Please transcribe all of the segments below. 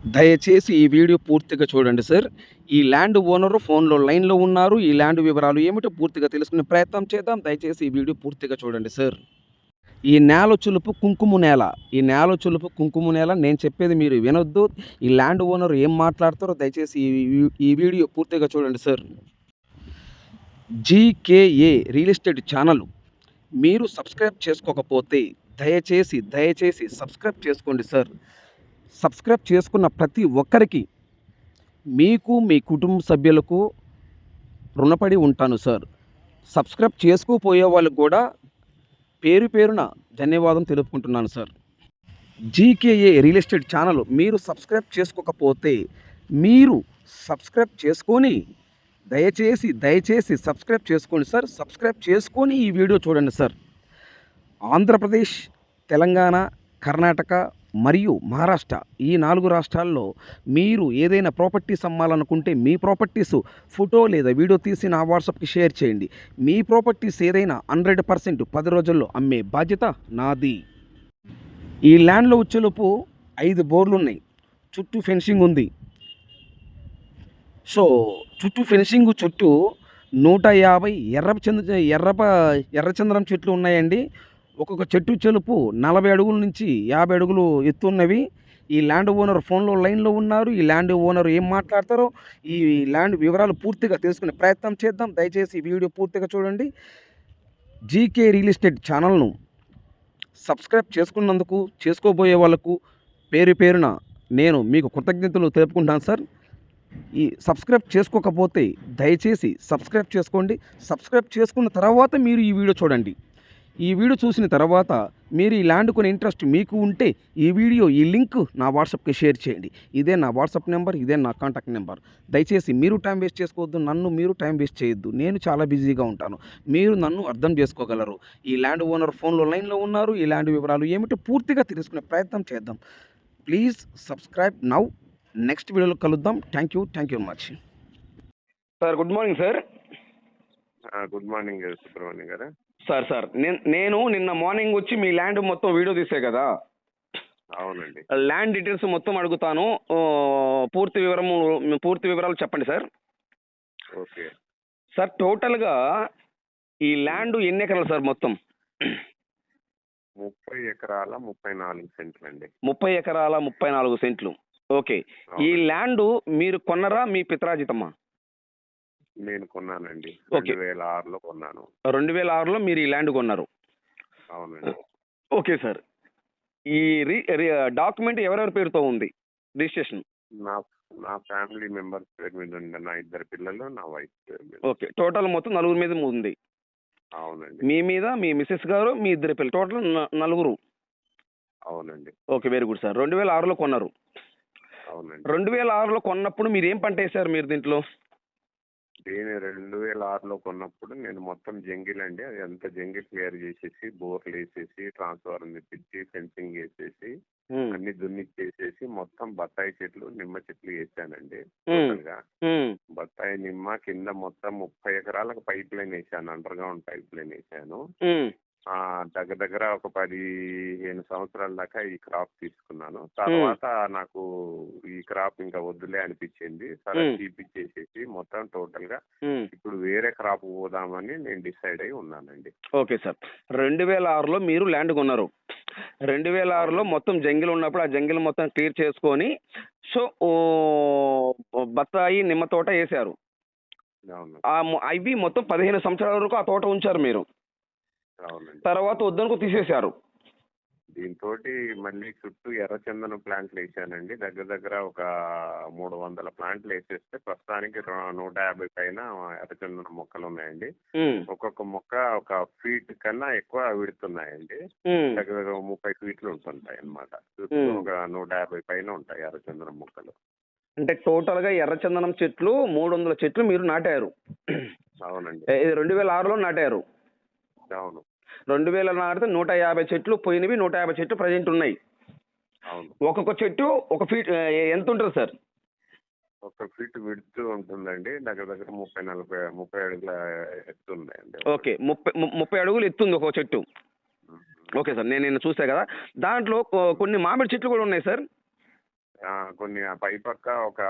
దయచేసి ఈ వీడియో పూర్తిగా చూడండి సార్. ఈ ల్యాండ్ ఓనరు ఫోన్‌లో లైన్‌లో ఉన్నారు. ఈ ల్యాండ్ వివరాలు ఏమిటో పూర్తిగా తెలుసుకునే ప్రయత్నం చేద్దాం. దయచేసి ఈ వీడియో పూర్తిగా చూడండి సార్. ఈ నేలొచ్చులుపు కుంకుమ నేల. ఈ నేలొచ్చులుపు కుంకుమ నేల. నేను చెప్పేది మీరు వినొద్దు. ఈ ల్యాండ్ ఓనర్ ఏం మాట్లాడతారో దయచేసి ఈ వీడియో పూర్తిగా చూడండి sir. GKA real estate channel మీరు సబ్స్క్రైబ్ చేసుకోకపోతే దయచేసి సబ్స్క్రైబ్ చేసుకోండి సార్. సబ్స్క్రైబ్ చేసుకున్న ప్రతి ఒక్కరికి మీకు మీ కుటుంబ సభ్యులకు రుణపడి ఉంటాను సార్. సబ్స్క్రైబ్ చేసుకోపోయే వాళ్ళకు కూడా పేరు పేరున ధన్యవాదం తెలుపుకుంటున్నాను sir. GKA real estate channel మీరు సబ్స్క్రైబ్ చేసుకోకపోతే మీరు సబ్స్క్రైబ్ చేసుకొని దయచేసి సబ్స్క్రైబ్ చేసుకోండి సార్. సబ్స్క్రైబ్ చేసుకొని ఈ వీడియో చూడండి సార్. ఆంధ్రప్రదేశ్, తెలంగాణ, కర్ణాటక మరియు మహారాష్ట్ర ఈ 4 రాష్ట్రాల్లో మీరు ఏదైనా ప్రాపర్టీస్ అమ్మాలనుకుంటే మీ ప్రాపర్టీస్ ఫోటో లేదా వీడియో తీసి నా వాట్సాప్కి షేర్ చేయండి. మీ ప్రాపర్టీస్ ఏదైనా 100% 10 రోజుల్లో అమ్మే బాధ్యత నాది. ఈ ల్యాండ్లో వచ్చేలోపు 5 బోర్లు ఉన్నాయి. చుట్టూ ఫెన్సింగ్ ఉంది. సో చుట్టూ 150 ఎర్రచందనం చెట్లు ఉన్నాయండి. ఒక్కొక్క చెట్టు చెలుపు 40 అడుగుల నుంచి 50 అడుగులు ఎత్తున్నవి. ఈ ల్యాండ్ ఓనర్ ఫోన్లో లైన్లో ఉన్నారు. ఈ ల్యాండ్ ఓనర్ ఏం మాట్లాడతారో ఈ ల్యాండ్ వివరాలు పూర్తిగా తెలుసుకునే ప్రయత్నం చేద్దాం. దయచేసి ఈ వీడియో పూర్తిగా చూడండి. జీకే రియల్ ఎస్టేట్ ఛానల్ను సబ్స్క్రైబ్ చేసుకున్నందుకు, చేసుకోబోయే వాళ్ళకు పేరు పేరున నేను మీకు కృతజ్ఞతలు తెలుపుకుంటాను సార్. ఈ సబ్స్క్రైబ్ చేసుకోకపోతే దయచేసి సబ్స్క్రైబ్ చేసుకోండి. సబ్స్క్రైబ్ చేసుకున్న తర్వాత మీరు ఈ వీడియో చూడండి. ఈ వీడియో చూసిన తర్వాత మీరు ఈ ల్యాండ్ కొనే ఇంట్రెస్ట్ మీకు ఉంటే ఈ లింక్ నా వాట్సాప్కి షేర్ చేయండి. ఇదే నా వాట్సాప్ నెంబర్, ఇదే నా కాంటాక్ట్ నెంబర్. దయచేసి మీరు టైం వేస్ట్ చేసుకోవద్దు, మీరు టైం వేస్ట్ చేయొద్దు. నేను చాలా బిజీగా ఉంటాను. మీరు నన్ను అర్థం చేసుకోగలరు. ఈ ల్యాండ్ ఓనర్ ఫోన్లో లైన్లో ఉన్నారు. ఈ ల్యాండ్ వివరాలు ఏమిటో పూర్తిగా తెలుసుకునే ప్రయత్నం చేద్దాం. Please subscribe now. నెక్స్ట్ వీడియోలో కలుద్దాం. Thank you very much sir. Good morning sir. Good morning Subrahmanyam గారు. సార్ నేను నిన్న మార్నింగ్ వచ్చి మీ ల్యాండ్ మొత్తం వీడియో తీసే కదా. అవునండి. ల్యాండ్ డీటెయిల్స్ మొత్తం అడుగుతాను. పూర్తి వివరాలు చెప్పండి సార్. ఓకే సార్, టోటల్గా ఈ ల్యాండ్ ఎన్ని ఎకరాలు సార్ మొత్తం? 30 ఎకరాల 34 సెంట్లు అండి. 30 ఎకరాల 34 సెంట్లు. ఓకే. ఈ ల్యాండ్ మీరు కొన్నరా మీ పిత్రాజితమ్మా? నేను కొన్నానండి. ఓకే. 2006లో కొన్నాను. 2006లో మీరు ఈ ల్యాండ్ కొన్నారు. అవునండి. Okay sir. ఈ డాక్యుమెంట్ ఎవరెవరి పేరుతో ఉంది రిజిస్ట్రేషన్? నా ఫ్యామిలీ మెంబర్స్ పేరు మీద ఉంది. నా 2 పిల్లలు, నా వైఫ్ పేరు మీద. ఓకే. టోటల్ మొత్తం 4 మీద ఉంది. అవునండి. మీ మీద మీ మిస్సెస్ గారు, మీ 2 పిల్లలు, టోటల్ 4. అవునండి. Okay, very good sir. 2006లో కొన్నారు. అవునండి. 2006లో కొన్నప్పుడు మీరు ఏం పంట వేశారు మీరు దీంట్లో? నేను 2006లో కొన్నప్పుడు నేను మొత్తం జంగిల్ అండి. అది అంతా జంగిల్ క్లియర్ చేసేసి, బోర్లు వేసేసి, ట్రాన్స్ఫార్మర్ తెప్పించి, ఫెన్సింగ్ వేసేసి, అన్ని దున్నిచ్చేసేసి మొత్తం బత్తాయి చెట్లు, నిమ్మ చెట్లు వేసానండి. టోటల్గా బత్తాయి, నిమ్మ కింద మొత్తం 30 ఎకరాలకు పైప్ లైన్ వేసాను. అండర్ గ్రౌండ్ పైప్ లైన్ వేసాను. దగ్గర ఒక 15 సంవత్సరాల దాకా ఈ క్రాప్ తీసుకున్నాను. తర్వాత నాకు ఈ క్రాప్ ఇంకా వద్దులే అనిపించింది. సరే తీపిచ్చేసేసి మొత్తం టోటల్ గా ఇప్పుడు వేరే క్రాప్ పోదామని నేను డిసైడ్ అయి ఉన్నానండి. Okay sir. 2006లో మీరు ల్యాండ్ కొన్నారు. 2006లో మొత్తం జంగిల్ ఉన్నప్పుడు ఆ జంగిల్ మొత్తం క్లియర్ చేసుకొని సో బత్తాయి, నిమ్మ తోట వేసారు. అవి మొత్తం 15 సంవత్సరాల వరకు ఆ తోట ఉంచారు మీరు. తర్వాత వద్దనుకో తీసేశారు. దీంతో మళ్ళీ చుట్టూ ఎర్రచందనం ప్లాంట్లు వేసానండి. దగ్గర ఒక 300 ప్లాంట్లు వేసేస్తే ప్రస్తుతానికి 150 పైన ఎర్రచందనం మొక్కలు ఉన్నాయండి. ఒక్కొక్క మొక్క ఒక ఫీట్ కన్నా ఎక్కువ విడుతున్నాయండి. దగ్గర 30 ఫీట్లు ఉంటుంటాయి అన్నమాట. చుట్టూ ఒక 150 పైన ఉంటాయి ఎర్రచందనం మొక్కలు. అంటే టోటల్ గా ఎర్రచందనం చెట్లు 300 చెట్లు మీరు నాటారు. అవునండి. 2006లో నాటారు. అవును. 2000 నాటితే 150 చెట్లు పోయినవి, 150 చెట్లు ప్రజెంట్ ఉన్నాయి. ఒక్కొక్క చెట్టు ఒక ఫీట్ ఎంత ఉంటుంది సార్? ఒక ఫీట్ విడుతూ ఉంటుందండి. దగ్గర 30 అడుగుల ఎత్తు ఉన్నాయండి. ఓకే, 30 అడుగులు ఎత్తుంది ఒక్కొక్క చెట్టు. ఓకే సార్, నేను చూసా కదా. దాంట్లో కొన్ని మామిడి చెట్లు కూడా ఉన్నాయి సార్. కొన్ని ఆ పై పక్క ఒక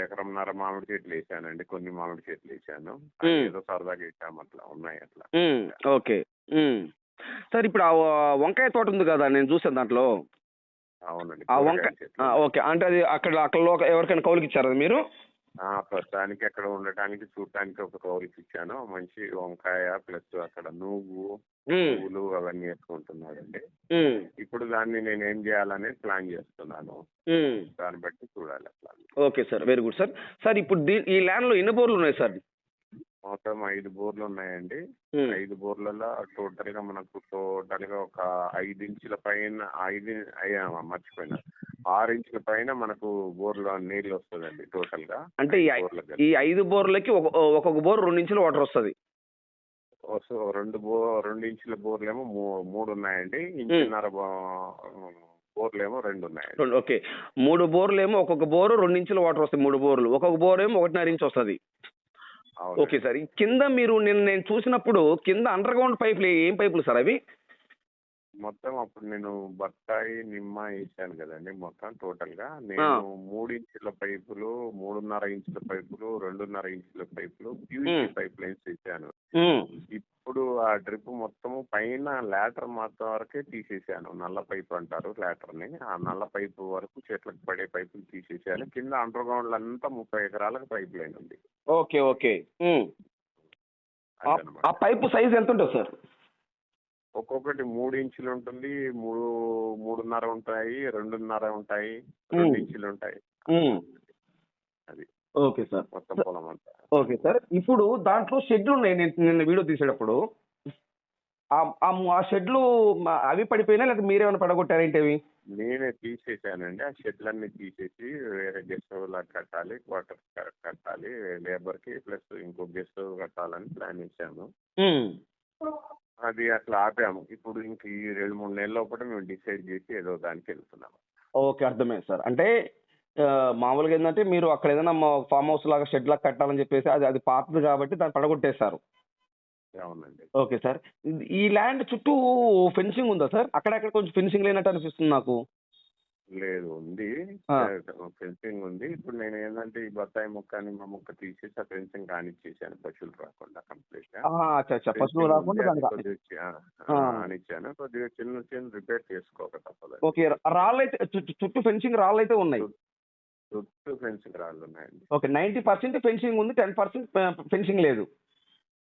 ఎకరంన్నర మామిడి చెట్లు వేసానండి. కొన్ని మామిడి చెట్లు వేసాను. అది ఏదో సరదాగా వేసాము, అట్లా ఉన్నాయి అట్లా. ఓకే. సార్ ఇప్పుడు ఆ వంకాయ తోట ఉంది కదా, నేను చూసాను దాంట్లో. అవునండి, ఆ కూరగాయల వంకాయ చెట్లు. ఓకే. అంటే అది అక్కడ అక్కడ ఎవరికైనా కౌలుకి ఇచ్చారా మీరు? ప్రస్తుతానికి అక్కడ ఉండటానికి చూడటానికి ఒక కౌలుకి ఇచ్చాను. మంచి వంకాయ ప్లస్ అక్కడ నువ్వు పువ్వులు అవన్నీ వేసుకుంటున్నాడండి. ఇప్పుడు దాన్ని నేను ఏం చేయాలనేది ప్లాన్ చేస్తున్నాను. దాన్ని బట్టి చూడాలి అట్లా. Okay sir, very good sir. Sir ఇప్పుడు ఈ ల్యాండ్లో ఎన్ని బోర్లు ఉన్నాయి సార్? మొత్తం 5 బోర్లు ఉన్నాయండి. 5 బోర్లలో టోటల్గా మనకు టోటల్గా ఒక 5 ఇంచుల పైన మర్చిపోయినా 6 ఇంచుల పైన మనకు బోర్లో నీళ్ళు వస్తుందండి టోటల్గా. అంటే ఈ 5 బోర్లకి ఒక్కొక్క బోర్ 2 ఇంచుల వాటర్ వస్తుంది. సో 2 ఇంచుల బోర్లేమో 3 ఉన్నాయండి. ఇంచున్నర బోర్లేమో 2 ఉన్నాయండి. ఓకే, 3 బోర్లు ఏమో ఒక్కొక్క బోరు 2 ఇంచుల వాటర్ వస్తాయి. 3 బోర్లు, ఒక్కొక్క బోర్ ఏమో 1.5 ఇంచు వస్తుంది. Okay sir. కింద మీరు నేను చూసినప్పుడు కింద అండర్ గ్రౌండ్ పైపులు ఏం పైపులు సార్ అవి? మొత్తం అప్పుడు నేను బత్తాయి నిమ్మ వేసాను కదండి. మొత్తం టోటల్గా నేను 3 ఇంచుల పైపులు, 3.5 ఇంచుల పైపులు, 2.5 ఇంచుల పైపులు, PVC పైప్ లైన్స్ వేసాను. ఇప్పుడు ఆ డ్రిప్ మొత్తము పైన లాటర్ మాత్రం వరకే తీసేసాను. నల్ల పైపు అంటారు లాటర్ని. ఆ నల్ల పైపు వరకు చెట్లకు పడే పైపులు తీసేసాను. కింద అండర్ గ్రౌండ్ అంతా 30 ఎకరాలకు పైప్ లైన్ ఉంది. Okay okay. ఆ పైపు సైజ్ ఎంత ఉంటుంది సార్? ఒక్కొక్కటి 3 ఇంచులు ఉంటుంది, 3.5 ఉంటాయి, 2.5 ఉంటాయి, 2 ఇంచులు ఉంటాయి. అది ఓకే సార్, మొత్తం పొలం అంతా. Okay sir. ఇప్పుడు దాంట్లో షెడ్లు ఉన్నాయి. నేను నిన్న వీడియో తీసేటప్పుడు ఆ షెడ్లు అవి పడిపోయినా లేదా మీరేమైనా పడగొట్టారేంటి అవి? నేనే తీసేసానండి. ఆ షెడ్లన్నీ తీసేసి వేరే గెస్ట్ హౌస్ లాగా కట్టాలి, క్వార్టర్స్ కట్టాలి, లేబర్కి ప్లస్ ఇంకో గెస్ట్ హౌస్ కట్టాలని ప్లాన్ చేశాను. అది అట్లా ఆపాము. ఇప్పుడు ఇంక ఈ 2-3 నెలల లోపల మేము డిసైడ్ చేసి ఏదో దానికి వెళ్తున్నాము. ఓకే, అర్థమైంది సార్. అంటే మామూలుగా ఏంటంటే మీరు అక్కడ ఏదైనా ఫామ్ హౌస్ లాగా షెడ్ లాగా కట్టాలని చెప్పేసి అది పాతది కాబట్టి దాన్ని పడగొట్టేశారు. అవునండి. Okay sir. ఈ ల్యాండ్ చుట్టూ ఫెన్సింగ్ ఉందా సార్? అక్కడక్కడ కొంచెం ఫెన్సింగ్ లేనట్టు అనిపిస్తుంది నాకు. లేదు, ఉంది. ఫెన్సింగ్ ఉంది. ఇప్పుడు నేను ఏంటంటే ఈ బత్తాయి మొక్క నిమ్మ మొక్క తీసేసి ఆ ఫెన్సింగ్ కానిచ్చేసాను, పశువులు రాకుండా కంప్లీట్ గా. పశువులు రాకుండా కానిచ్చాను. కొద్దిగా చిన్న చిన్న రిపేర్ చేసుకోక తప్పదు. ఓకే, రాళ్ళైతే చుట్టూ ఫెన్సింగ్ రాళ్ళైతే ఉన్నాయి. చుట్టూ ఫెన్సింగ్ రాళ్ళు ఉన్నాయండి. ఓకే, 90% ఫెన్సింగ్ ఉంది, 10% ఫెన్సింగ్ లేదు.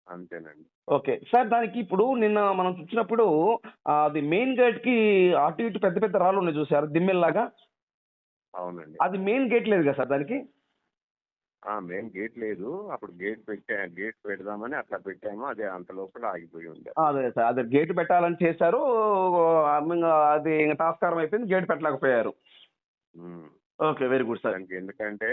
అంతేనండి. Okay sir. దానికి ఇప్పుడు నిన్న మనం చూసినప్పుడు అది మెయిన్ గేట్ కి అటు ఇటు పెద్ద పెద్ద రాళ్ళు ఉన్నాయి చూసారు, దిమ్మెల్లాగా. అవునండి. అది మెయిన్ గేట్ లేదు కదా సార్ దానికి? మెయిన్ గేట్ లేదు. అప్పుడు గేట్ పెడదామని అట్లా పెట్టాము. అదే అంత లోపల ఆగిపోయి ఉంది. అదే సార్, అదే గేట్ పెట్టాలని చేశారు. అది టాస్కారం అయిపోయింది, గేట్ పెట్టలేకపోయారు. Okay, very good sir. ఎందుకంటే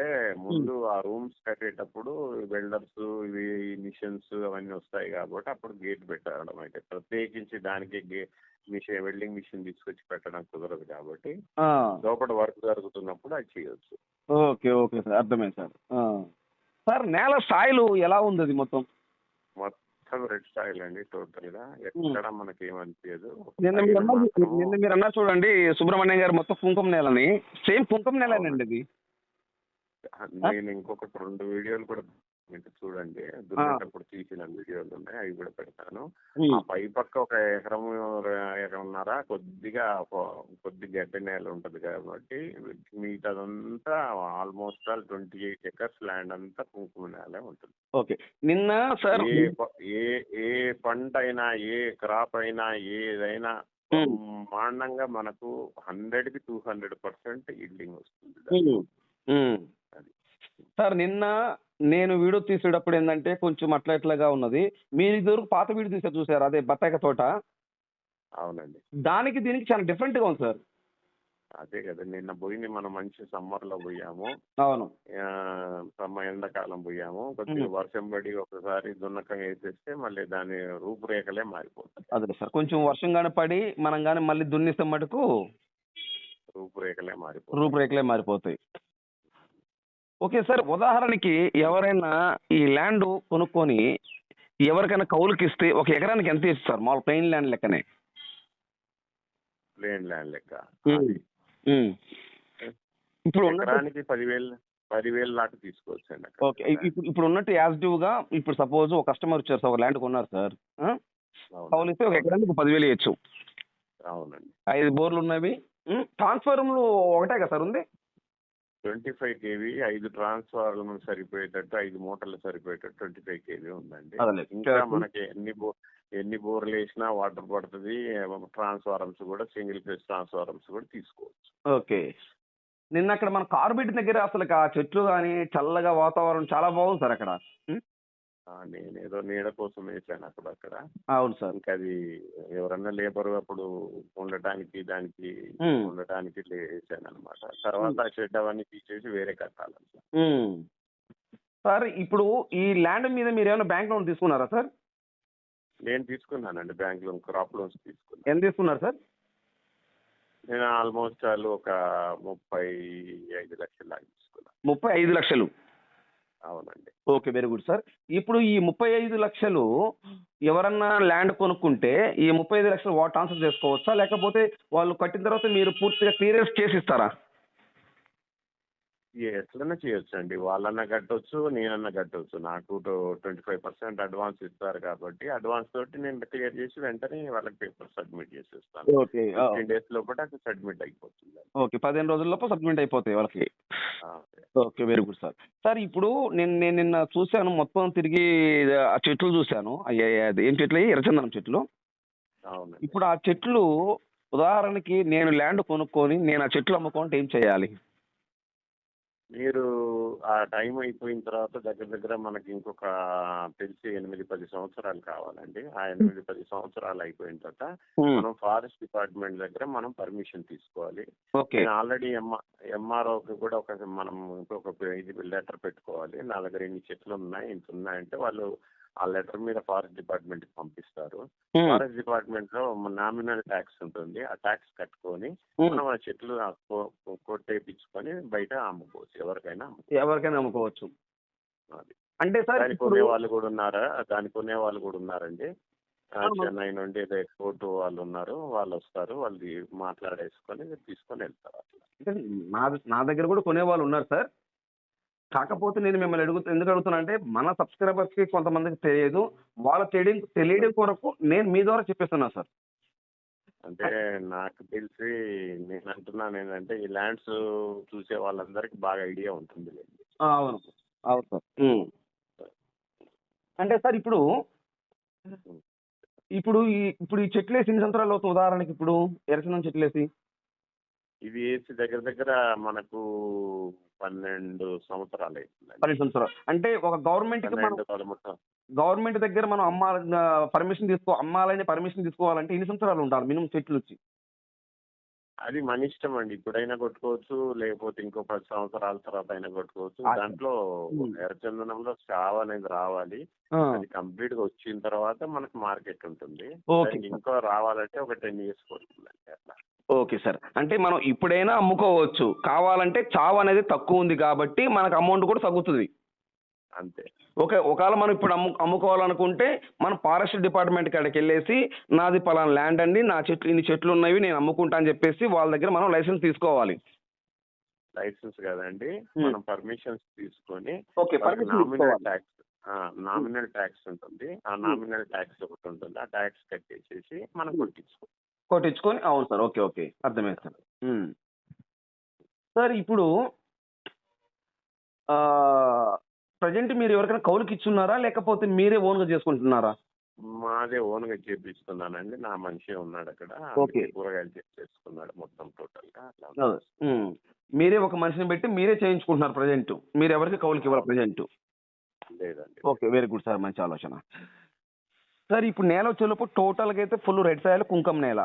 ముందు ఆ రూమ్స్ కట్టేటప్పుడు వెల్డర్స్ ఇవి మిషన్స్ అవన్నీ వస్తాయి కాబట్టి అప్పుడు గేట్ పెట్టడం అయితే ప్రత్యేకించి దానికి వెల్డింగ్ మిషన్ తీసుకొచ్చి పెట్టడం కుదరదు కాబట్టి లోపల వర్క్ జరుగుతున్నప్పుడు అది చేయొచ్చు. ఓకే ఓకే సార్, అర్థమైంది సార్. సార్ నేల సాయిల్ ఎలా ఉంది అది మొత్తం? మొత్తం రెడ్ సాయిల్ అండి టోటల్ గా. ఎక్కడ మనకి ఏమనిపించదు. నిన్న మీరు అన్నా చూడండి సుబ్రహ్మణ్యం గారు, మొత్తం కుంకుమ నేలని. సేమ్ కుంకుమ నేలనండి అది. నేను ఇంకొకటి 2 వీడియోలు కూడా చూడండి, దున్నేటప్పుడు తీసిన వీడియోలు ఉన్నాయి, అవి కూడా పెడతాను. ఆ పై పక్క ఒక ఎకరంన్నర కొద్దిగా గడ్డి నేల ఉంటది కాబట్టి మిగతాదంతా ఆల్మోస్ట్ 28 ఎకర్స్ ల్యాండ్ అంతా కుంకుమ నేలే ఉంటుంది. ఓకే, నిన్న సార్ ఏ పంట అయినా, ఏ క్రాప్ అయినా, ఏదైనా బ్రహ్మాండంగా మనకు 100కి 200% ఈల్డింగ్ వస్తుంది. సార్ నిన్న నేను వీడియో తీసేటప్పుడు ఏంటంటే కొంచెం అట్లా ఉన్నది. మీరు ఇదివరకు పాత వీడియో తీసారు చూసారు, అదే బత్తాయి తోట. అవునండి. దానికి దీనికి చాలా డిఫరెంట్ గా ఉంది సార్. అదే కదా, నిన్న పోయింది మనం మంచి సమ్మర్ లో పోయాము. అవును, ఎండాకాలం పోయాము. కొద్దిగా వర్షం పడి ఒకసారి దున్నకం వేసేస్తే మళ్ళీ దాని రూపురేఖలే మారిపోతాయి. అదే సార్, కొంచెం వర్షం గాని పడి మనం గాని మళ్ళీ దున్నిస్తే మటుకు రూపురేఖలే మారిపోతాయి. ఓకే సార్, ఉదాహరణకి ఎవరైనా ఈ ల్యాండ్ కొనుక్కొని ఎవరికైనా కౌలుకి ఇస్తే ఒక ఎకరానికి ఎంత ఇస్తారు మామూలు ప్లెయిన్ ల్యాండ్ లెక్కనే? ప్లెయిన్ ల్యాండ్ లెక్క ఇప్పుడు ఉన్నట్టు ఎకరానికి 10,000 దాకా తీసుకోవచ్చు అండి అక్కడ. ఓకే. ఇప్పుడు ఉన్నట్టు యాజిటివ్‌గా ఇప్పుడు సపోజ్ ఒక కస్టమర్ వచ్చారు సార్. ఒక ల్యాండ్ కొన్నారు సార్. అవునండి. కౌలిస్తే ఒక ఎకరానికి 10,000 ఇయొచ్చు. అవునండి. 5 బోర్లు ఉన్నవి. ట్రాన్స్‌ఫార్మర్‌లు ఒకటే కదా సార్ ఉంది? 25 కేవీ 5 ట్రాన్స్ఫార్మర్లు సరిపోయేటట్టు 5 మోటార్లు సరిపోయేటట్టు 25 కేవీ ఉందండి. అదేలే. ఇంకా మనకి ఎన్ని బోర్లు వేసినా వాటర్ పడుతుంది. ట్రాన్స్ఫార్మర్స్ కూడా సింగిల్ ఫేజ్ ట్రాన్స్ఫార్మర్స్ కూడా తీసుకోవచ్చు. ఓకే. నిన్న అక్కడ మన కార్బెట్ దగ్గర అసలు ఆ చెట్లు గాని, చల్లగా వాతావరణం చాలా బాగుంది సార్ అక్కడ. హ్మ్. నేనేదో నీడ కోసం వేసాను అక్కడ. అవును సార్. ఇంకా అది ఎవరన్నా లేబర్ అప్పుడు ఉండటానికి దానికి హ్మ్. ఉండటానికి వేసాను అనమాట. తర్వాత ఆ షెడ్ అవన్నీ తీసేసి వేరే కట్టాలి. హ్మ్. సార్ ఇప్పుడు ఈ ల్యాండ్ మీద మీరేమైనా బ్యాంక్ లోన్ తీసుకున్నారా సార్? నేను తీసుకున్నానండి బ్యాంక్ లోన్, క్రాప్ లోన్స్ తీసుకున్నాను. ఎంత తీసుకున్నారు సార్? నేను ఆల్మోస్ట్ ఒక 35 లక్షల దాకా తీసుకున్నాను. 35 లక్షలు. అవునండి. ఓకే. Very good sir. ఇప్పుడు ఈ 35 లక్షలు ఎవరన్నా ల్యాండ్ కొనుక్కుంటే ఈ 35 లక్షలు వాళ్ళు ట్రాన్స్ఫర్ చేసుకోవచ్చా? లేకపోతే వాళ్ళు కట్టిన తర్వాత మీరు పూర్తిగా క్లియరెన్స్ చేసి ఇస్తారా? ఎట్లన్నా చేయొచ్చు అండి. వాళ్ళన్నా కట్టొచ్చు, నేనన్నా కట్టొచ్చు. నాకు 25% అడ్వాన్స్ ఇస్తారు కాబట్టి అడ్వాన్స్ తోటి నేను క్లియర్ చేసి వెంటనే వాళ్ళకి పేపర్ సబ్మిట్ చేసేస్తాను. ఓకే. 15 డేస్ లోపల అది సబ్మిట్ అయిపోతుంది. ఓకే. 15 రోజుల్లోపు సబ్మిట్ అయిపోతాయి వాళ్ళకి. ఆ, okay. Very good sir. Sir ఇప్పుడు నేను నిన్న చూశాను, మొత్తం తిరిగి ఆ చెట్లు చూశాను. అది ఏం చెట్లు? ఎర్రచందనం చెట్లు. అవునండి. ఇప్పుడు ఆ చెట్లు ఉదాహరణకి నేను ల్యాండ్ కొనుక్కొని నేను ఆ చెట్లు అమ్ముకుంటే ఏం చేయాలి? మీరు ఆ టైం అయిపోయిన తర్వాత దగ్గర మనకి ఇంకొక తెలిసి 8-10 సంవత్సరాలు కావాలండి. ఆ 8-10 సంవత్సరాలు అయిపోయిన తర్వాత మనం ఫారెస్ట్ డిపార్ట్మెంట్ దగ్గర మనం పర్మిషన్ తీసుకోవాలి. ఓకే. నేను ఆల్రెడీ ఎంఆర్ఓకి కూడా మనం ఒక ఇది లెటర్ పెట్టుకోవాలి. నా దగ్గర ఇన్ని చెట్లు ఉన్నాయి, ఇంత ఉన్నాయంటే వాళ్ళు ఆ లెటర్ మీద ఫారెస్ట్ డిపార్ట్మెంట్ కి పంపిస్తారు. ఫారెస్ట్ డిపార్ట్మెంట్ లో నామినల్ ట్యాక్స్ ఉంటుంది. ఆ ట్యాక్స్ కట్టుకొని మనం ఆ చెట్లు కొట్టేపించుకొని బయట అమ్ముకోవచ్చు. ఎవరికైనా అమ్ముకోవచ్చు. అది. అంటే సార్ దాని కొనే వాళ్ళు కూడా ఉన్నారండి. చెన్నై నుండి ఏదో ఎక్స్పోర్ట్ వాళ్ళు ఉన్నారు. వాళ్ళు వస్తారు, వాళ్ళు మాట్లాడేసుకొని తీసుకొని వెళ్తారు. అంటే నా దగ్గర కూడా కొనేవాళ్ళు ఉన్నారు సార్. కాకపోతే నేను మిమ్మల్ని ఎందుకు అడుగుతున్నా అంటే మన సబ్స్క్రైబర్స్ కి కొంతమందికి తెలియదు. వాళ్ళ తెలియడం కొరకు నేను మీ ద్వారా చెప్పేస్తున్నా సార్. అంటే నాకు తెలిసి నేను అంటున్నాను ఏంటంటే ఈ ల్యాండ్స్ చూసే వాళ్ళందరికీ బాగా ఐడియా ఉంటుంది. అవును. అవును సార్. అంటే సార్ ఇప్పుడు ఈ చెట్లేసి ఎన్ని సంవత్సరాలు అవుతుంది? ఉదాహరణకి ఇప్పుడు ఎర్రచందనం చెట్లేసి ఇవి వేసి దగ్గర మనకు 12 సంవత్సరాలు అవుతుంది. 12 సంవత్సరాలు. అంటే ఒక గవర్నమెంట్ దగ్గర మనం అమ్మాలని పర్మిషన్ తీసుకోవాలంటే ఎన్ని సంవత్సరాలు ఉండాలి మినిమం చెట్లు వచ్చి? అది మన ఇష్టం అండి. ఇప్పుడైనా కొట్టుకోవచ్చు, లేకపోతే ఇంకో 10 సంవత్సరాల తర్వాత అయినా కొట్టుకోవచ్చు. దాంట్లో ఎర్రచందనంలో చావ్ అనేది రావాలి. అది కంప్లీట్ గా వచ్చిన తర్వాత మనకు మార్కెట్ ఉంటుంది. ఇంకా రావాలంటే ఒక 10 years పడుతుందండి అట్లా. Okay sir. అంటే మనం ఇప్పుడైనా అమ్ముకోవచ్చు, కావాలంటే చావు అనేది తక్కువ ఉంది కాబట్టి మనకు అమౌంట్ కూడా తగ్గుతుంది. అంతే. ఓకే. ఒకవేళ మనం ఇప్పుడు అమ్ముకోవాలనుకుంటే మనం ఫారెస్ట్ డిపార్ట్మెంట్ కాడికి వెళ్ళేసి నాది పలానా ల్యాండ్ అండి, నా చెట్లు ఇన్ని చెట్లు ఉన్నవి, నేను అమ్ముకుంటా అని చెప్పేసి వాళ్ళ దగ్గర మనం లైసెన్స్ తీసుకోవాలి. లైసెన్స్ కదండి, మనం పర్మిషన్స్ తీసుకొని నామినల్ ట్యాక్స్ ఉంటుంది. ఆ నామినల్ ట్యాక్స్ ఒకటి ఉంటుంది. ఆ ట్యాక్స్ కట్టేసేసి మనం కొట్టించుకొని. అవును సార్. ఓకే. ఓకే. అర్థమైంది సార్. సార్ ఇప్పుడు ప్రజెంట్ మీరు ఎవరికైనా కౌలుకి ఇచ్చున్నారా, లేకపోతే మీరే ఓన్గా చేసుకుంటున్నారా? మాదే ఓన్గా చేపిస్తున్నానండి. నా మనిషి ఉన్నాడు అక్కడ. కూరగాయలు చేసుకున్నాడు మొత్తం టోటల్ గా. మీరే ఒక మనిషిని పెట్టి మీరే చేయించుకుంటున్నారు ప్రజెంట్? మీరు ఎవరికి కౌలుకి ఇవ్వాలి ప్రజెంట్? లేదండి. ఓకే. Very good sir. మంచి ఆలోచన. సార్ ఇప్పుడు నేల వచ్చేలోపు టోటల్గా అయితే ఫుల్ రెడ్ సాయిల్ కుంకం నేల.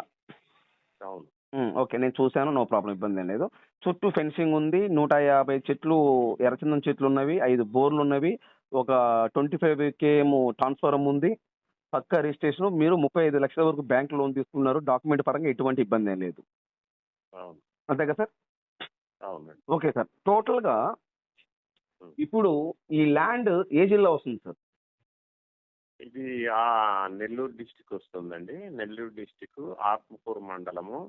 అవును. ఓకే. నేను చూశాను. No problem. ఇబ్బంది ఏం లేదు. చుట్టూ ఫెన్సింగ్ ఉంది. 150 చెట్లు ఎర్రచందనం చెట్లు ఉన్నవి. 5 బోర్లు ఉన్నవి. ఒక 25 km ట్రాన్స్ఫార్మర్ ఉంది. పక్కా రిజిస్ట్రేషన్. మీరు 35 లక్షల వరకు బ్యాంక్ లోన్ తీసుకున్నారు. డాక్యుమెంట్ పరంగా ఎటువంటి ఇబ్బంది ఏం లేదు. అంతే కదా సార్? అవునండి. Okay sir. టోటల్గా ఇప్పుడు ఈ ల్యాండ్ ఏ జిల్లా వస్తుంది సార్? ఇది నెల్లూరు డిస్టిక్ వస్తుందండి. నెల్లూరు డిస్టిక్ ఆత్మకూరు మండలము,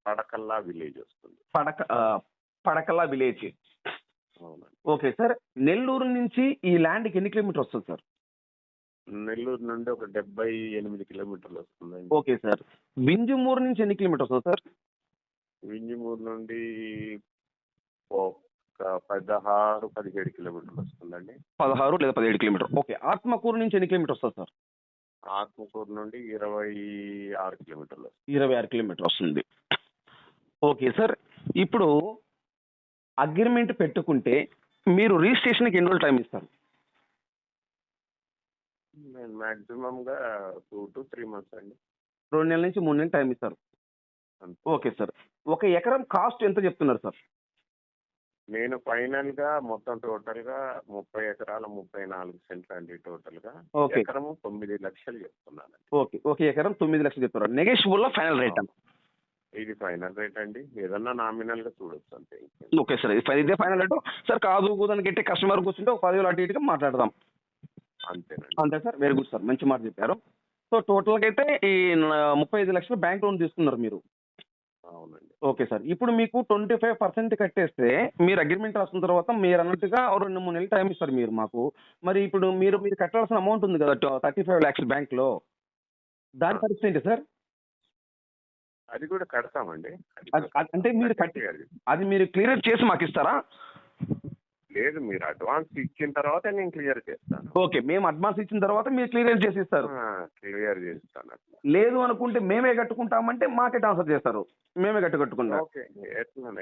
పడకల్లా విలేజ్ వస్తుంది. పడకల విలేజ్. అవునండి. Okay sir. నెల్లూరు నుంచి ఈ ల్యాండ్కి ఎన్ని కిలోమీటర్ వస్తుంది సార్? నెల్లూరు నుండి ఒక 78 కిలోమీటర్లు వస్తుందండి. Okay sir. వింజమూరు నుంచి ఎన్ని కిలోమీటర్ వస్తుంది సార్? వింజమూరు నుండి ఒక 16, 17 కిలోమీటర్లు వస్తుందండి. 16 లేదా 17 కిలోమీటర్. ఓకే. ఆత్మకూరు నుంచి ఎన్ని కిలోమీటర్ వస్తుంది సార్? ఆత్మకూరు నుండి 26 కిలోమీటర్లు వస్తుంది. 26 కిలోమీటర్ వస్తుంది. Okay sir. ఇప్పుడు అగ్రిమెంట్ పెట్టుకుంటే మీరు రిజిస్ట్రేషన్కి ఎన్ని రోజులు టైం ఇస్తారు? నేను మాక్సిమంగా 2 to 3 మంత్స్ అండి. 2 నెలల నుంచి 3 నెలలు టైం ఇస్తారు. అంతే. Okay sir. ఒక ఎకరం కాస్ట్ ఎంత చెప్తున్నారు సార్? నేను ఫైనల్ గా మొత్తం టోటల్ గా 30 ఎకరాల 34 సెంట్లు అండి టోటల్ గా. ఓకే. ఎకరము 9 లక్షలు చెప్తున్నానండి. ఓకే. ఒక ఎకరం 9 లక్షలు చెప్తున్నారు. నెగోషియబుల్ ఫైనల్ రేట్ అండి. ఇది ఫైనల్ రేట్ అండి. ఏదన్నా నామినల్ గా చూడొచ్చు అంతే. Okay sir. ఇదే ఫైనల్ రేటు. సార్ కాదు కూదని గట్టి కస్టమర్ కూర్చుంటే ఒక 10,000 అటు ఇటుగా మాట్లాడదాం. అంతేనండి. అంతే సార్. Very good sir. మంచి మాట చెప్పారు. సో టోటల్గా అయితే ఈ 35 లక్షలు బ్యాంక్ లోన్ తీసుకున్నారు మీరు. అవునండి. Okay sir. ఇప్పుడు మీకు 25% కట్టేస్తే మీరు అగ్రిమెంట్ రాసిన తర్వాత మీరు అన్నట్టుగా 2-3 నెలలు టైం ఇస్తారు మీరు మాకు. మరి ఇప్పుడు మీరు కట్టాల్సిన అమౌంట్ ఉంది కదా 35 lakhs బ్యాంక్ లో, దాని పరిస్థితి ఏంటి సార్? అది కూడా కడతామండి. అంటే మీరు అది మీరు క్లియర్ చేసి మాకు ఇస్తారా? లేదు, మీరు అడ్వాన్స్ ఇచ్చిన తర్వాత నేను క్లియర్ చేస్తాను. ఓకే. మేము అడ్వాన్స్ ఇచ్చిన తర్వాత మీరు క్లియర్ చేసి ఇస్తారు. క్లియర్ చేస్తాను. లేదు అనుకుంటే మేమే కట్టుకుంటామంటే మాకే ట్రాన్స్ఫర్ చేస్తారు. మేమే కట్టుకుంటాం. ఓకే,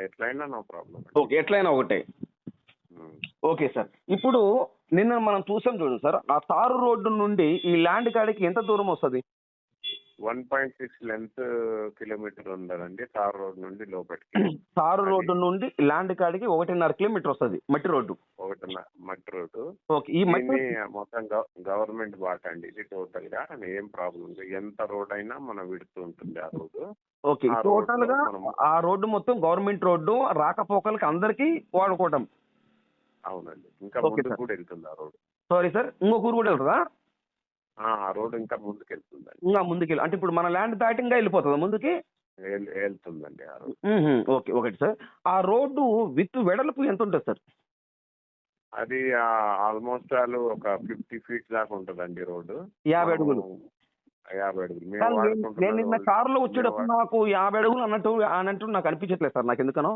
ఎట్లయినా నో ప్రాబ్లం. ఓకే. ఎట్లయినా ఒకటే. Okay sir. ఇప్పుడు నిన్న మనం చూసాం చూడండి సార్, ఆ తారు రోడ్డు నుండి ఈ ల్యాండ్ కాడికి ఎంత దూరం వస్తుంది? 1.6 లెంత్ కిలోమీటర్ ఉండదండి తార్ రోడ్ నుండి లోపలికి. తారు రోడ్డు నుండి ల్యాండ్ కాడికి 1.5 కిలోమీటర్ వస్తుంది మట్టి రోడ్డు. మట్టి రోడ్డు. ఓకే. ఈ మట్టి మొత్తం గవర్నమెంట్ బాట అండి ఇది టోటల్ గా. ఏం ప్రాబ్లం లేదు. ఎంత రోడ్ అయినా మనం విడుతూ ఉంటుంది ఆ రోడ్డు. ఓకే. టోటల్ గా ఆ రోడ్డు మొత్తం గవర్నమెంట్ రోడ్డు, రాకపోకలకి అందరికి వాడుకోవటం. అవునండి. ఇంకా ముందు కూడా వెళ్తుంది ఆ రోడ్డు. సారీ సార్, ఇంకొక ఊరు కూడా వెళ్తుందా? ఆ రోడ్డు ఇంకా ముందుకు వెళ్తుందండి. ఇంకా ముందుకెళ్ళి అంటే ఇప్పుడు మన ల్యాండ్ దాటి ఇంకా వెళ్ళిపోతుందా ముందుకి? వెళ్తుందండి ఆ రోడ్డు. ఓకే. ఒకటి సార్. ఆ రోడ్డు విత్ వెడల్పు ఎంత ఉంటుంది సార్? అది ఆల్మోస్ట్ ఒక 50 feet దాకా ఉంటుందండి రోడ్డు. 50 అడుగులు. 50 అడుగులు. నేను నిన్న కారులో వచ్చేటప్పుడు నాకు 50 అడుగులు అన్నట్టు నాకు అనిపించట్లేదు సార్, నాకు ఎందుకనో.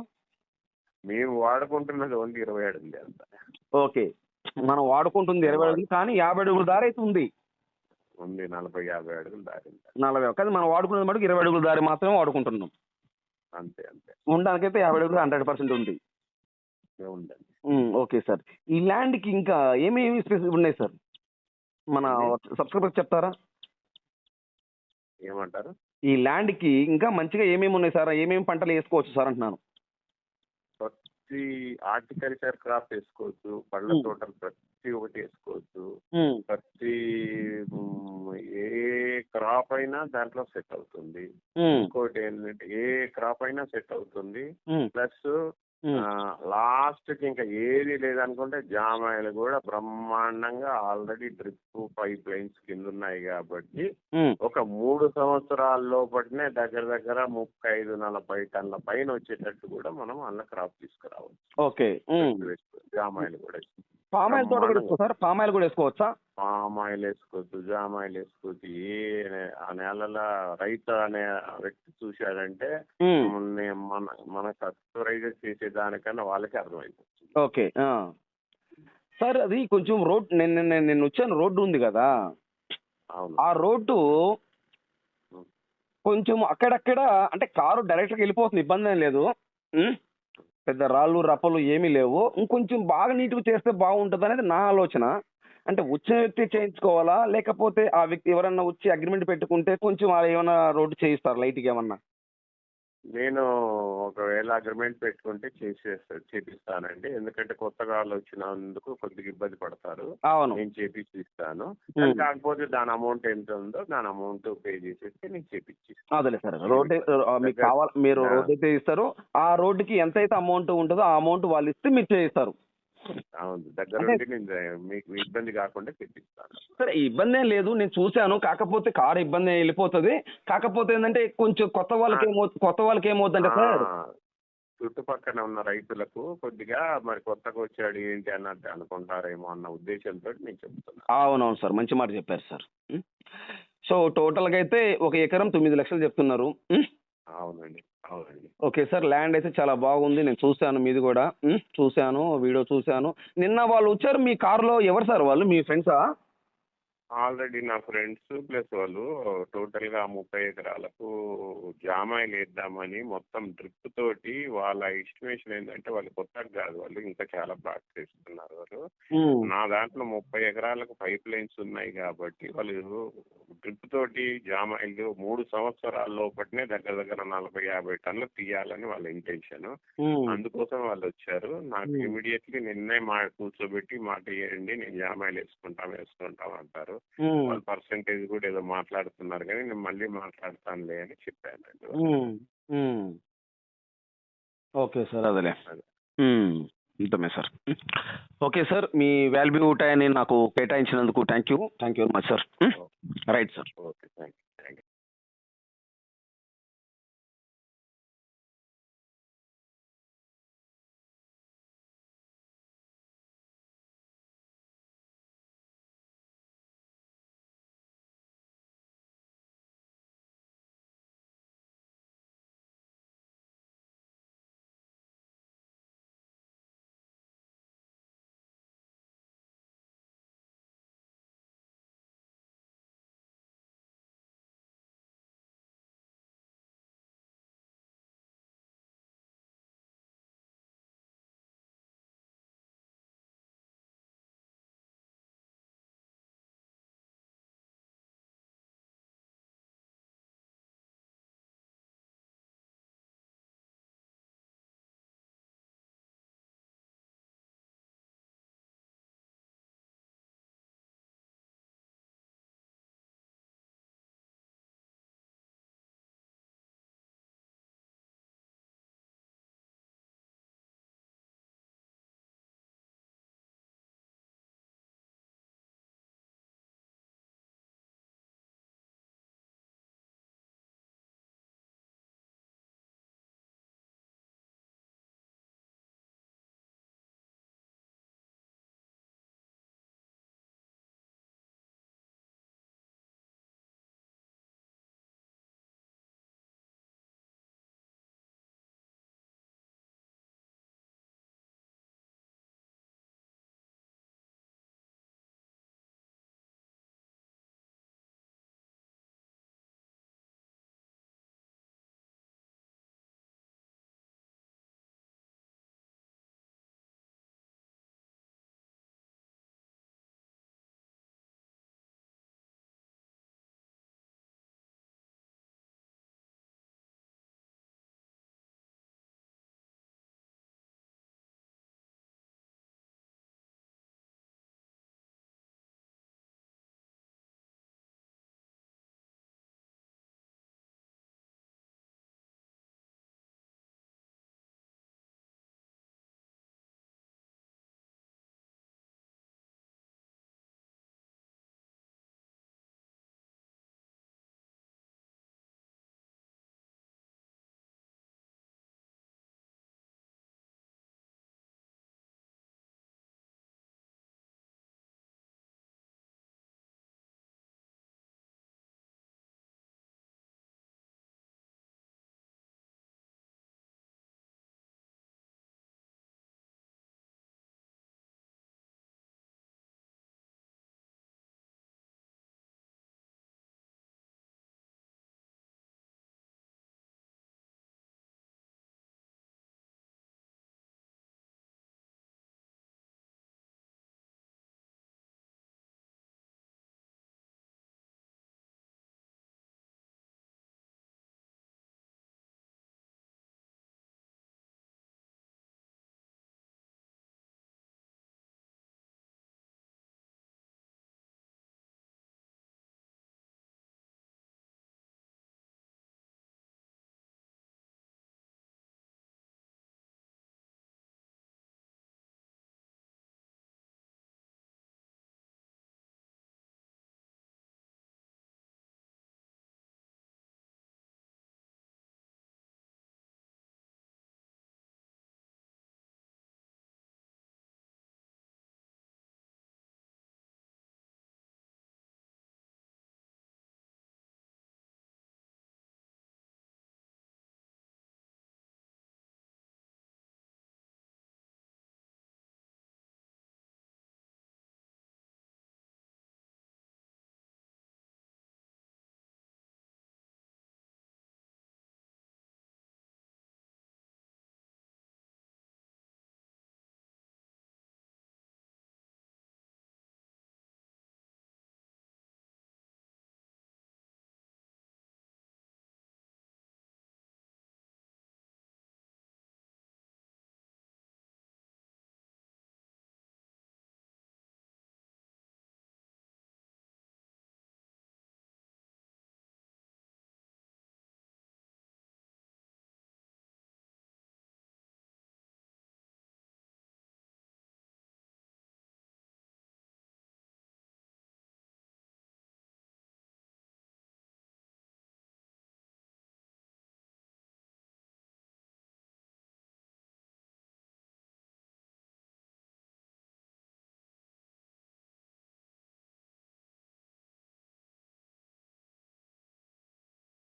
మేము వాడుకుంటున్నది ఓన్లీ 20 అడుగులు అంత. ఓకే. మనం వాడుకుంటుంది 20 అడుగులు కానీ 50 అడుగుల దారి అయితే ఉంది. 40-50 అడుగులు దారి. 40 కానీ మనం వాడుకునేది మటుకు 20 అడుగుల దారి మాత్రమే వాడుకుంటున్నాం. అంతే. ఉండడానికైతే 50 అడుగులు 100% ఉంది. ఉందండి. Okay sir. ఈ ల్యాండ్కి ఇంకా ఏమేమి స్పెసిఫిక్ ఉన్నాయి సార్? మన సబ్స్క్రైబర్స్ చెప్తారా? ఏమంటారు? ఈ ల్యాండ్కి ఇంకా మంచిగా ఏమేమి ఉన్నాయి సార్? ఏమేమి పంటలు వేసుకోవచ్చు సార్ అంటున్నాను. ప్రతి హార్టికల్చర్ క్రాప్ వేసుకోవచ్చు. పళ్ళ తోటలు ప్రతి ఒక్కటి వేసుకోవచ్చు. ప్రతి ఏ క్రాప్ అయినా దాంట్లో సెట్ అవుతుంది. ఇంకోటి ఏంటంటే ఏ క్రాప్ అయినా సెట్ అవుతుంది. ప్లస్ లాస్ట్ కి ఇంకా ఏది లేదనుకుంటే జామాయిలు కూడా బ్రహ్మాండంగా ఆల్రెడీ డ్రిప్ పైప్ లైన్స్ కింద ఉన్నాయి కాబట్టి ఒక 3 సంవత్సరాల లోపటినే దగ్గర 35-40 టన్నుల పైన వచ్చేటట్టు కూడా మనం అన్న క్రాప్ తీసుకురావచ్చు. ఓకే. జామాయిలు కూడా పామాయిల్ తోట కూడా వేసుకోవచ్చు సార్? పామాయిల్ కూడా వేసుకోవచ్చా? పామాయిల్ వేసుకోవచ్చు, జామాయిల్ వేసుకోవచ్చు. ఆ నేలలో రైతు అనే వ్యక్తి చూశాడంటే మన కస్టమైజ్ చేసే దానికన్నా వాళ్ళకి అర్థమైపోతుంది. Okay sir. అది కొంచెం రోడ్ నేను వచ్చాను, రోడ్డు ఉంది కదా, ఆ రోడ్డు కొంచెం అక్కడక్కడ అంటే కారు డైరెక్ట్గా వెళ్ళిపోతుంది, ఇబ్బంది ఏం లేదు. పెద్ద రాళ్ళు రప్పలు ఏమీ లేవు. ఇంకొంచెం బాగా నీట్గా చేస్తే బాగుంటుంది అనేది నా ఆలోచన. అంటే వచ్చిన వ్యక్తి చేయించుకోవాలా లేకపోతే ఆ వ్యక్తి ఎవరన్నా వచ్చి అగ్రిమెంట్ పెట్టుకుంటే కొంచెం ఏమైనా రోడ్డు చేయిస్తారు లైట్గా ఏమన్నా? నేను ఒకవేళ అగ్రిమెంట్ పెట్టుకుంటే చేపిస్తానండి. ఎందుకంటే కొత్తగా వాళ్ళు వచ్చినందుకు కొద్దిగా ఇబ్బంది పడతారు. నేను చేపించి ఇస్తాను. కాకపోతే దాని అమౌంట్ ఎంత ఉందో దాని అమౌంట్ పే చేసేస్తే నేను చేపించిస్తాను. అదే సార్. రోడ్ మీకు కావాలి, మీరు రోడ్ అయితే ఇస్తారు, ఆ రోడ్డుకి ఎంత అయితే అమౌంట్ ఉంటుందో ఆ అమౌంట్ వాళ్ళు ఇస్తే మీరు చేయిస్తారు. అవును, దగ్గరుండి నేను మీకు ఇబ్బంది కాకుండా తెప్పిస్తాను. సరే, ఇబ్బంది ఏం లేదు, నేను చూశాను. కాకపోతే కారు ఇబ్బంది వెళ్ళిపోతుంది. కాకపోతే ఏంటంటే కొంచెం కొత్త వాళ్ళకి ఏమవుతుందంటే సార్, చుట్టుపక్కల ఉన్న రైతులకు కొద్దిగా మరి కొత్తగా వచ్చాడు ఏంటి అన్నట్టు అనుకుంటారేమో అన్న ఉద్దేశంతో నేను చెప్తున్నా. అవునవును సార్, మంచి మాట చెప్పారు సార్. సో టోటల్గా అయితే ఒక ఎకరం 9 లక్షలు చెప్తున్నారు. అవునండి, అవునండి. ఓకే సార్, ల్యాండ్ అయితే చాలా బాగుంది, నేను చూశాను మీది కూడా. చూశాను, వీడియో చూశాను. నిన్న వాళ్ళు వచ్చారు మీ కారులో, ఎవరు సార్ వాళ్ళు, మీ ఫ్రెండ్సా? ఆల్రెడీ నా ఫ్రెండ్స్ ప్లస్ వాళ్ళు టోటల్గా 30 ఎకరాలకు జామాయిలు వేద్దామని మొత్తం డ్రిప్ తోటి వాళ్ళ ఎస్టిమేషన్ ఏంటంటే వాళ్ళు కొత్తగా కాదు, వాళ్ళు ఇంకా చాలా ప్రాక్టీస్ చేస్తున్నారు వాళ్ళు. నా దాంట్లో 30 ఎకరాలకు పైప్ లైన్స్ ఉన్నాయి కాబట్టి వాళ్ళు డ్రిప్ తోటి జామాయిలు 3 సంవత్సరాల లోపటినే దగ్గర దగ్గర 40-50 టన్నులు తీయాలని వాళ్ళ ఇంటెన్షన్. అందుకోసం వాళ్ళు వచ్చారు. నాకు ఇమీడియట్లీ నిన్నే కూర్చోబెట్టి మాట ఇవ్వండి, నేను జామాయిలు వేసుకుంటాం అంటారు. వాళ్ళ పర్సంటేజ్ కూడా ఏదో మాట్లాడుతున్నారు కానీ నేను మళ్ళీ మాట్లాడతానులే అని చెప్పానండి. ఓకే సార్, అదేలే. ఇంతమే సార్. ఓకే సార్, మీ వాల్యూ టైంని నాకు కేటాయించినందుకు thank you very much sir. Right sir. Okay, thank you.